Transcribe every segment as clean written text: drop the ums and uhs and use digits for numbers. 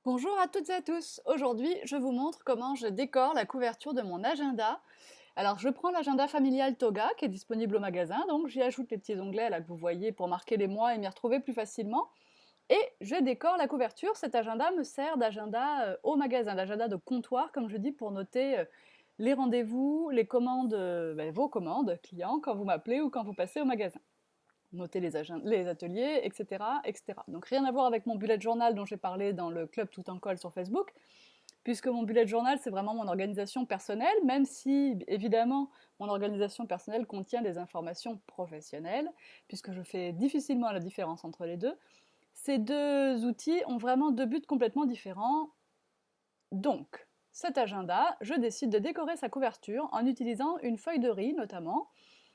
Bonjour à toutes et à tous. Aujourd'hui, je vous montre comment je décore la couverture de mon agenda. Alors, je prends l'agenda familial Toga qui est disponible au magasin, donc j'y ajoute les petits onglets là que vous voyez pour marquer les mois et m'y retrouver plus facilement. Et je décore la couverture. Cet agenda me sert d'agenda au magasin, d'agenda de comptoir, comme je dis, pour noter les rendez-vous, les commandes, vos commandes clients quand vous m'appelez ou quand vous passez au magasin. Noter les ateliers, etc., etc. Donc rien à voir avec mon bullet journal dont j'ai parlé dans le club Tout en colle sur Facebook, puisque mon bullet journal, c'est vraiment mon organisation personnelle, même si, évidemment, mon organisation personnelle contient des informations professionnelles, puisque je fais difficilement la différence entre les deux. Ces deux outils ont vraiment deux buts complètement différents. Donc, cet agenda, je décide de décorer sa couverture en utilisant une feuille de riz, notamment.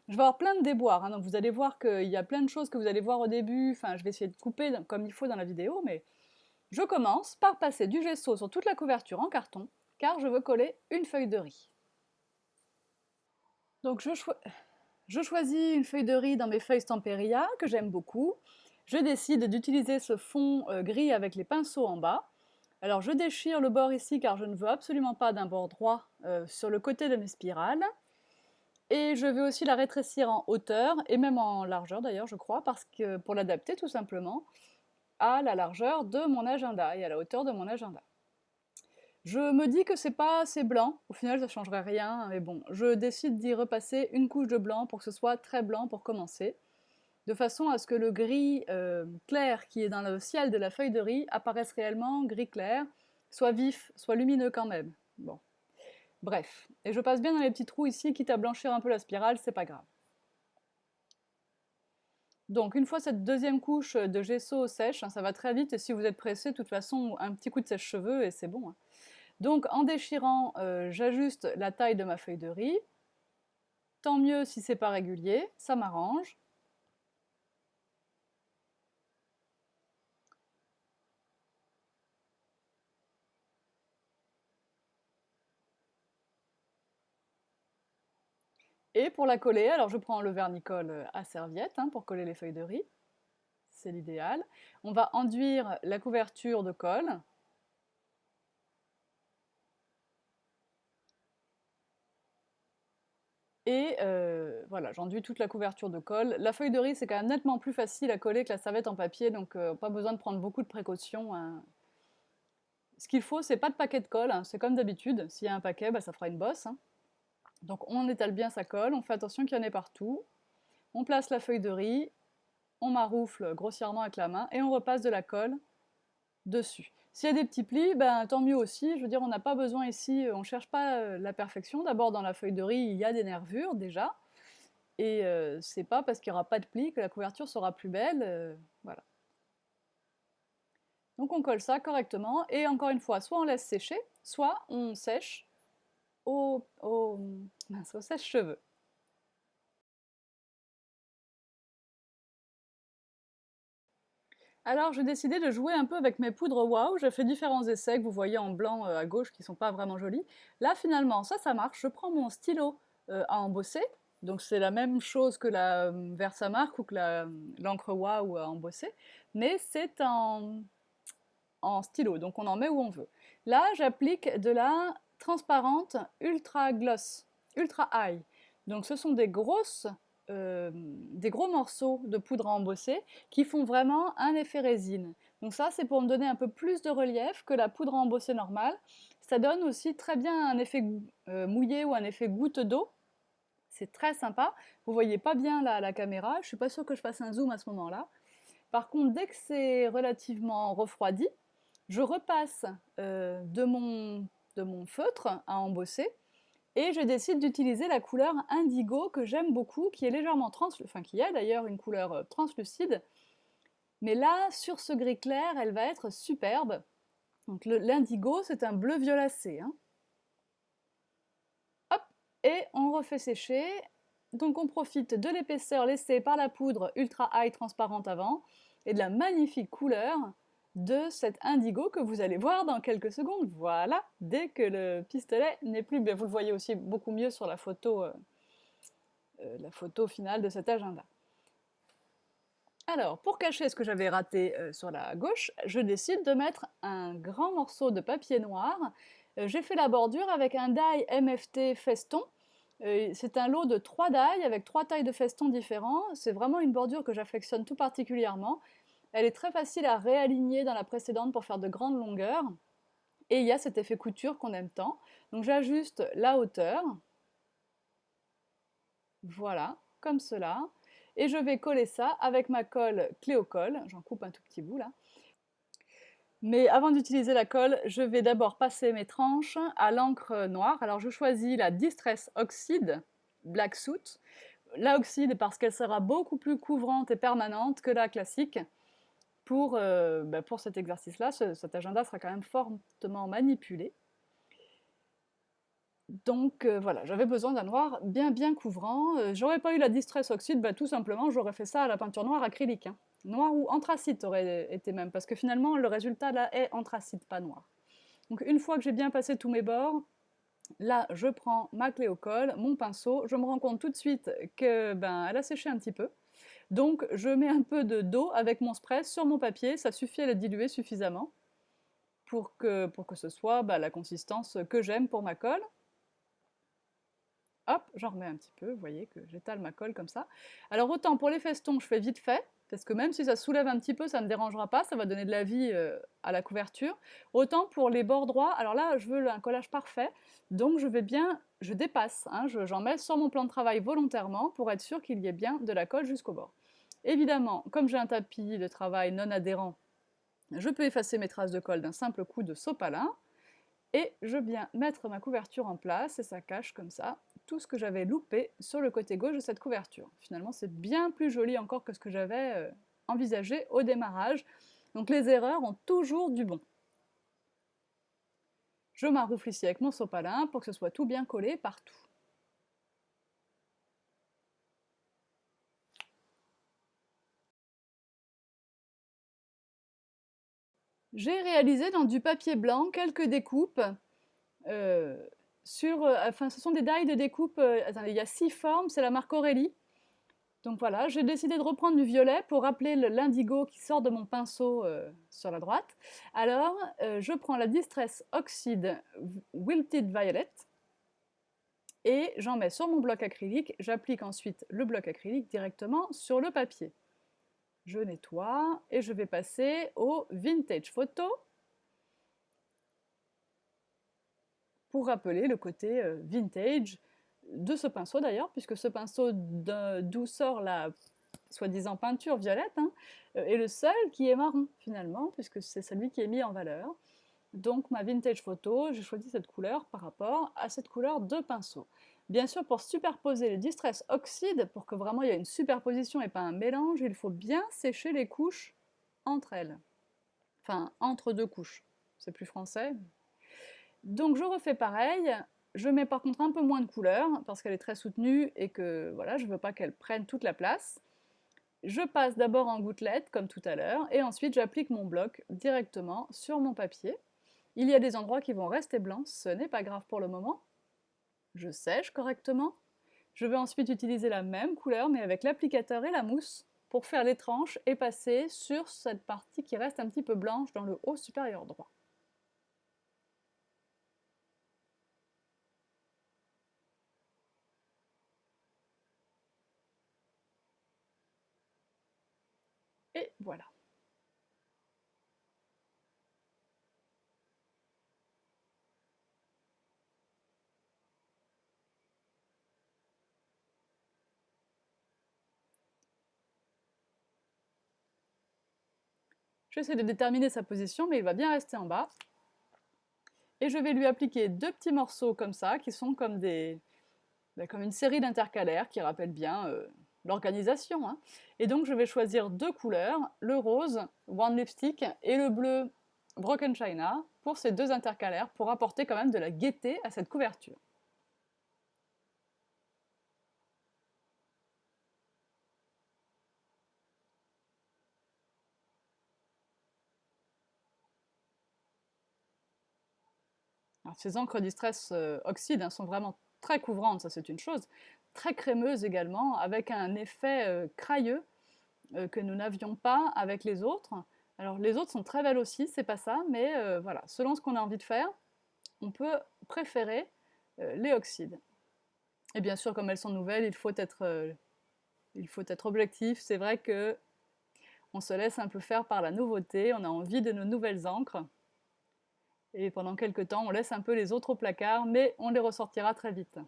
Je vais avoir plein de déboires, hein, donc vous allez voir qu'il y a plein de choses que vous allez voir au début, enfin je vais essayer de couper comme il faut dans la vidéo, mais je commence par passer du gesso sur toute la couverture en carton, car je veux coller une feuille de riz. Donc je choisis une feuille de riz dans mes feuilles Stamperia, que j'aime beaucoup. Je décide d'utiliser ce fond gris avec les pinceaux en bas. Alors je déchire le bord ici, car je ne veux absolument pas d'un bord droit sur le côté de mes spirales. Et je vais aussi la rétrécir en hauteur, et même en largeur d'ailleurs, je crois, parce que pour l'adapter tout simplement à la largeur de mon agenda et à la hauteur de mon agenda. Je me dis que c'est pas assez blanc, au final ça changerait rien, mais bon, je décide d'y repasser une couche de blanc pour que ce soit très blanc pour commencer, de façon à ce que le gris clair qui est dans le ciel de la feuille de riz apparaisse réellement gris clair, soit vif, soit lumineux quand même. Bon. Bref, et je passe bien dans les petits trous ici, quitte à blanchir un peu la spirale, c'est pas grave. Donc une fois cette deuxième couche de gesso sèche, hein, ça va très vite, et si vous êtes pressé, de toute façon, un petit coup de sèche-cheveux et c'est bon. Hein. Donc en déchirant, j'ajuste la taille de ma feuille de riz. Tant mieux si c'est pas régulier, ça m'arrange. Et pour la coller, alors je prends le vernicole à serviette hein, pour coller les feuilles de riz. C'est l'idéal. On va enduire la couverture de colle. Et voilà, j'enduis toute la couverture de colle. La feuille de riz, c'est quand même nettement plus facile à coller que la serviette en papier, donc pas besoin de prendre beaucoup de précautions. Hein. Ce qu'il faut, c'est pas de paquet de colle, hein, c'est comme d'habitude. S'il y a un paquet, bah, ça fera une bosse. Hein. Donc on étale bien sa colle, on fait attention qu'il y en ait partout. On place la feuille de riz, on maroufle grossièrement avec la main et on repasse de la colle dessus. S'il y a des petits plis, ben, tant mieux aussi. Je veux dire, on n'a pas besoin ici, on ne cherche pas la perfection. D'abord, dans la feuille de riz, il y a des nervures déjà. Et c'est pas parce qu'il n'y aura pas de plis que la couverture sera plus belle. Voilà. Donc on colle ça correctement. Et encore une fois, soit on laisse sécher, soit on sèche au sèche-cheveux. Alors j'ai décidé de jouer un peu avec mes poudres Wow, j'ai fait différents essais que vous voyez en blanc à gauche qui sont pas vraiment jolis. Là finalement ça marche, je prends mon stylo à embosser, donc c'est la même chose que la Versamark ou que l'encre Wow à embosser, mais c'est en stylo, donc on en met où on veut. Là j'applique de la transparente Ultra Gloss, Ultra High, donc ce sont des gros morceaux de poudre à embosser qui font vraiment un effet résine. Donc ça, c'est pour me donner un peu plus de relief que la poudre à embosser normale. Ça donne aussi très bien un effet mouillé ou un effet goutte d'eau. C'est très sympa. Vous voyez pas bien la caméra. Je suis pas sûre que je fasse un zoom à ce moment-là. Par contre, dès que c'est relativement refroidi, je repasse de mon feutre à embosser et je décide d'utiliser la couleur indigo que j'aime beaucoup, qui est légèrement translucide, enfin qui est d'ailleurs une couleur translucide. Mais là, sur ce gris clair, elle va être superbe. Donc l'indigo, c'est un bleu violacé. Hein. Hop, et on refait sécher. Donc on profite de l'épaisseur laissée par la poudre Ultra High transparente avant et de la magnifique couleur de cet indigo que vous allez voir dans quelques secondes. Voilà, dès que le pistolet n'est plus... Vous le voyez aussi beaucoup mieux sur la photo finale de cet agenda. Alors, pour cacher ce que j'avais raté sur la gauche, je décide de mettre un grand morceau de papier noir. J'ai fait la bordure avec un die MFT feston. C'est un lot de 3 die avec 3 tailles de festons différents. C'est vraiment une bordure que j'affectionne tout particulièrement. Elle est très facile à réaligner dans la précédente pour faire de grandes longueurs. Et il y a cet effet couture qu'on aime tant. Donc j'ajuste la hauteur. Voilà, comme cela. Et je vais coller ça avec ma colle Cléocolle. J'en coupe un tout petit bout là. Mais avant d'utiliser la colle, je vais d'abord passer mes tranches à l'encre noire. Alors je choisis la Distress Oxide Black Soot. La oxyde parce qu'elle sera beaucoup plus couvrante et permanente que la classique. Pour cet exercice-là, cet agenda sera quand même fortement manipulé. Donc voilà, j'avais besoin d'un noir bien couvrant. J'aurais pas eu la Distress Oxide, tout simplement j'aurais fait ça à la peinture noire acrylique. Hein. Noir ou anthracite aurait été même, parce que finalement le résultat là est anthracite, pas noir. Donc une fois que j'ai bien passé tous mes bords, là je prends ma clé au colle, mon pinceau, je me rends compte tout de suite que elle a séché un petit peu. Donc je mets un peu d'eau avec mon spray sur mon papier, ça suffit à la diluer suffisamment pour que ce soit la consistance que j'aime pour ma colle. Hop, j'en remets un petit peu, vous voyez que j'étale ma colle comme ça. Alors autant pour les festons, je fais vite fait, parce que même si ça soulève un petit peu, ça ne me dérangera pas, ça va donner de la vie à la couverture. Autant pour les bords droits, alors là, je veux un collage parfait, donc je dépasse, hein, j'en mets sur mon plan de travail volontairement pour être sûr qu'il y ait bien de la colle jusqu'au bord. Évidemment, comme j'ai un tapis de travail non adhérent, je peux effacer mes traces de colle d'un simple coup de sopalin, et je viens mettre ma couverture en place, et ça cache comme ça tout ce que j'avais loupé sur le côté gauche de cette couverture. Finalement, c'est bien plus joli encore que ce que j'avais envisagé au démarrage. Donc les erreurs ont toujours du bon. Je maroufle ici avec mon sopalin pour que ce soit tout bien collé partout. J'ai réalisé dans du papier blanc quelques découpes ce sont des die de découpe, attendez, il y a 6 formes, c'est la marque Aurélie. Donc voilà, j'ai décidé de reprendre du violet pour rappeler l'indigo qui sort de mon pinceau sur la droite. Alors, je prends la Distress Oxide Wilted Violet et j'en mets sur mon bloc acrylique. J'applique ensuite le bloc acrylique directement sur le papier. Je nettoie et je vais passer au Vintage Photo pour rappeler le côté vintage de ce pinceau d'ailleurs, puisque ce pinceau d'où sort la soi-disant peinture violette est le seul qui est marron finalement, puisque c'est celui qui est mis en valeur. Donc ma vintage photo, j'ai choisi cette couleur par rapport à cette couleur de pinceau. Bien sûr, pour superposer les Distress Oxide, pour que vraiment il y ait une superposition et pas un mélange, il faut bien sécher les couches entre elles. Enfin, entre deux couches. C'est plus français. Donc je refais pareil, je mets par contre un peu moins de couleur, parce qu'elle est très soutenue et que voilà, je ne veux pas qu'elle prenne toute la place. Je passe d'abord en gouttelette, comme tout à l'heure, et ensuite j'applique mon bloc directement sur mon papier. Il y a des endroits qui vont rester blancs, ce n'est pas grave pour le moment. Je sèche correctement. Je vais ensuite utiliser la même couleur, mais avec l'applicateur et la mousse, pour faire les tranches et passer sur cette partie qui reste un petit peu blanche dans le haut supérieur droit. Et voilà. J'essaie de déterminer sa position, mais il va bien rester en bas. Et je vais lui appliquer 2 petits morceaux comme ça, qui sont comme comme une série d'intercalaires qui rappellent bien l'organisation. Hein. Et donc je vais choisir 2 couleurs, le rose, One Lipstick, et le bleu, Broken China, pour ces 2 intercalaires, pour apporter quand même de la gaieté à cette couverture. Alors, ces encres Distress Oxide sont vraiment très couvrantes, ça c'est une chose, très crémeuses également, avec un effet crailleux. que nous n'avions pas avec les autres. Alors les autres sont très belles aussi, c'est pas ça, mais voilà, selon ce qu'on a envie de faire, on peut préférer les oxydes. Et bien sûr, comme elles sont nouvelles, il faut être objectif. C'est vrai que on se laisse un peu faire par la nouveauté, on a envie de nos nouvelles encres. Et pendant quelques temps, on laisse un peu les autres au placard, mais on les ressortira très vite.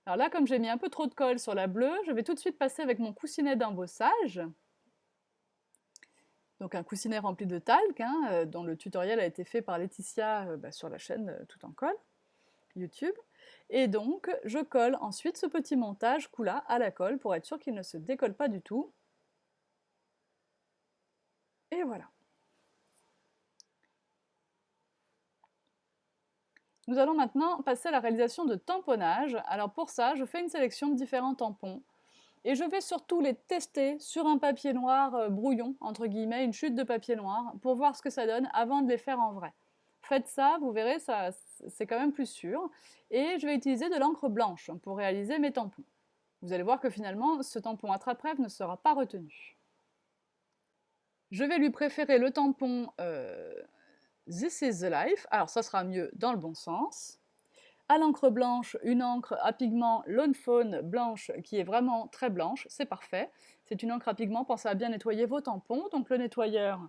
Alors là, comme j'ai mis un peu trop de colle sur la bleue, je vais tout de suite passer avec mon coussinet d'embossage. Donc un coussinet rempli de talc, hein, dont le tutoriel a été fait par Laetitia sur la chaîne Tout en colle, YouTube. Et donc, je colle ensuite ce petit montage Kula à la colle pour être sûr qu'il ne se décolle pas du tout. Et voilà. Nous allons maintenant passer à la réalisation de tamponnage. Alors pour ça, je fais une sélection de différents tampons. Et je vais surtout les tester sur un papier noir brouillon, entre guillemets, une chute de papier noir, pour voir ce que ça donne avant de les faire en vrai. Faites ça, vous verrez, c'est quand même plus sûr. Et je vais utiliser de l'encre blanche pour réaliser mes tampons. Vous allez voir que finalement, ce tampon attrape-rêve ne sera pas retenu. Je vais lui préférer le tampon This is the Life. Alors ça sera mieux dans le bon sens. À l'encre blanche, une encre à pigment Lone Fawn blanche qui est vraiment très blanche, c'est parfait. C'est une encre à pigment, pensez à bien nettoyer vos tampons. Donc le nettoyeur,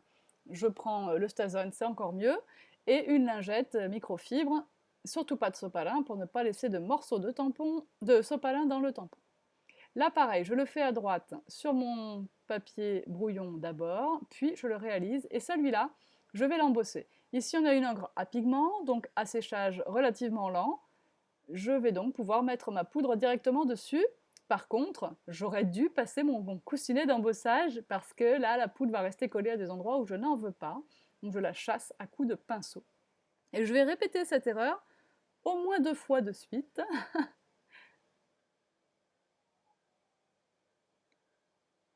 je prends le Stazone, c'est encore mieux. Et une lingette microfibre, surtout pas de sopalin pour ne pas laisser de morceaux de sopalin dans le tampon. Là pareil, je le fais à droite sur mon papier brouillon d'abord, puis je le réalise et celui-là, je vais l'embosser. Ici on a une encre à pigment, donc à séchage relativement lent. Je vais donc pouvoir mettre ma poudre directement dessus. Par contre, j'aurais dû passer mon coussinet d'embossage parce que là, la poudre va rester collée à des endroits où je n'en veux pas. Donc je la chasse à coups de pinceau. Et je vais répéter cette erreur au moins 2 fois de suite.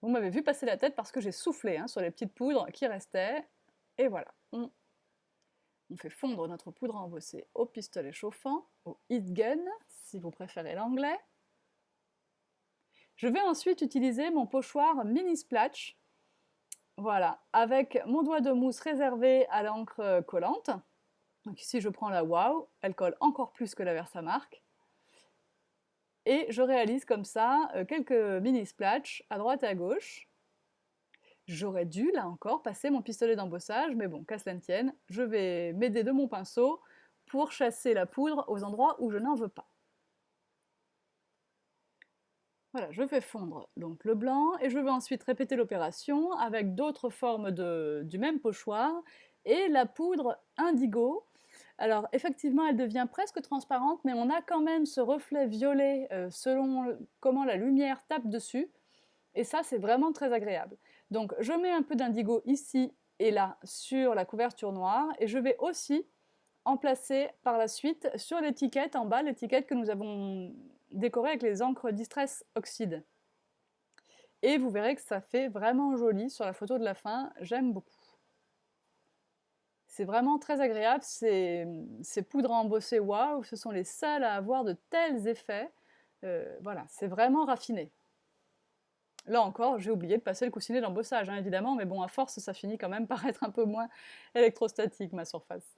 Vous m'avez vu passer la tête parce que j'ai soufflé sur les petites poudres qui restaient. Et voilà, on fait fondre notre poudre embossée au pistolet chauffant, au heat gun, si vous préférez l'anglais. Je vais ensuite utiliser mon pochoir mini splash, voilà, avec mon doigt de mousse réservé à l'encre collante. Donc ici je prends la Wow, elle colle encore plus que la Versamark. Et je réalise comme ça quelques mini splashs à droite et à gauche. J'aurais dû, là encore, passer mon pistolet d'embossage, mais bon, qu'à cela ne tienne, je vais m'aider de mon pinceau pour chasser la poudre aux endroits où je n'en veux pas. Voilà, je fais fondre donc le blanc et je vais ensuite répéter l'opération avec d'autres formes du même pochoir et la poudre indigo. Alors effectivement, elle devient presque transparente, mais on a quand même ce reflet violet selon comment la lumière tape dessus. Et ça, c'est vraiment très agréable. Donc je mets un peu d'indigo ici et là sur la couverture noire et je vais aussi en placer par la suite sur l'étiquette en bas, l'étiquette que nous avons décorée avec les encres Distress Oxide. Et vous verrez que ça fait vraiment joli sur la photo de la fin, j'aime beaucoup. C'est vraiment très agréable, ces poudres à embosser waouh, ce sont les seules à avoir de tels effets. Voilà, c'est vraiment raffiné. Là encore, j'ai oublié de passer le coussinet d'embossage, évidemment, mais bon, à force, ça finit quand même par être un peu moins électrostatique, ma surface.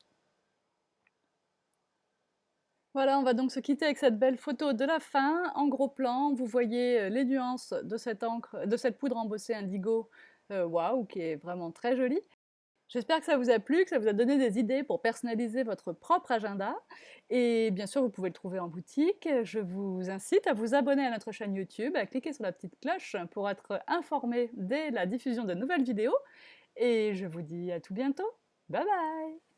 Voilà, on va donc se quitter avec cette belle photo de la fin. En gros plan, vous voyez les nuances de cette encre, de cette poudre embossée indigo, waouh, qui est vraiment très jolie. J'espère que ça vous a plu, que ça vous a donné des idées pour personnaliser votre propre agenda. Et bien sûr, vous pouvez le trouver en boutique. Je vous incite à vous abonner à notre chaîne YouTube, à cliquer sur la petite cloche pour être informé dès la diffusion de nouvelles vidéos. Et je vous dis à tout bientôt. Bye bye!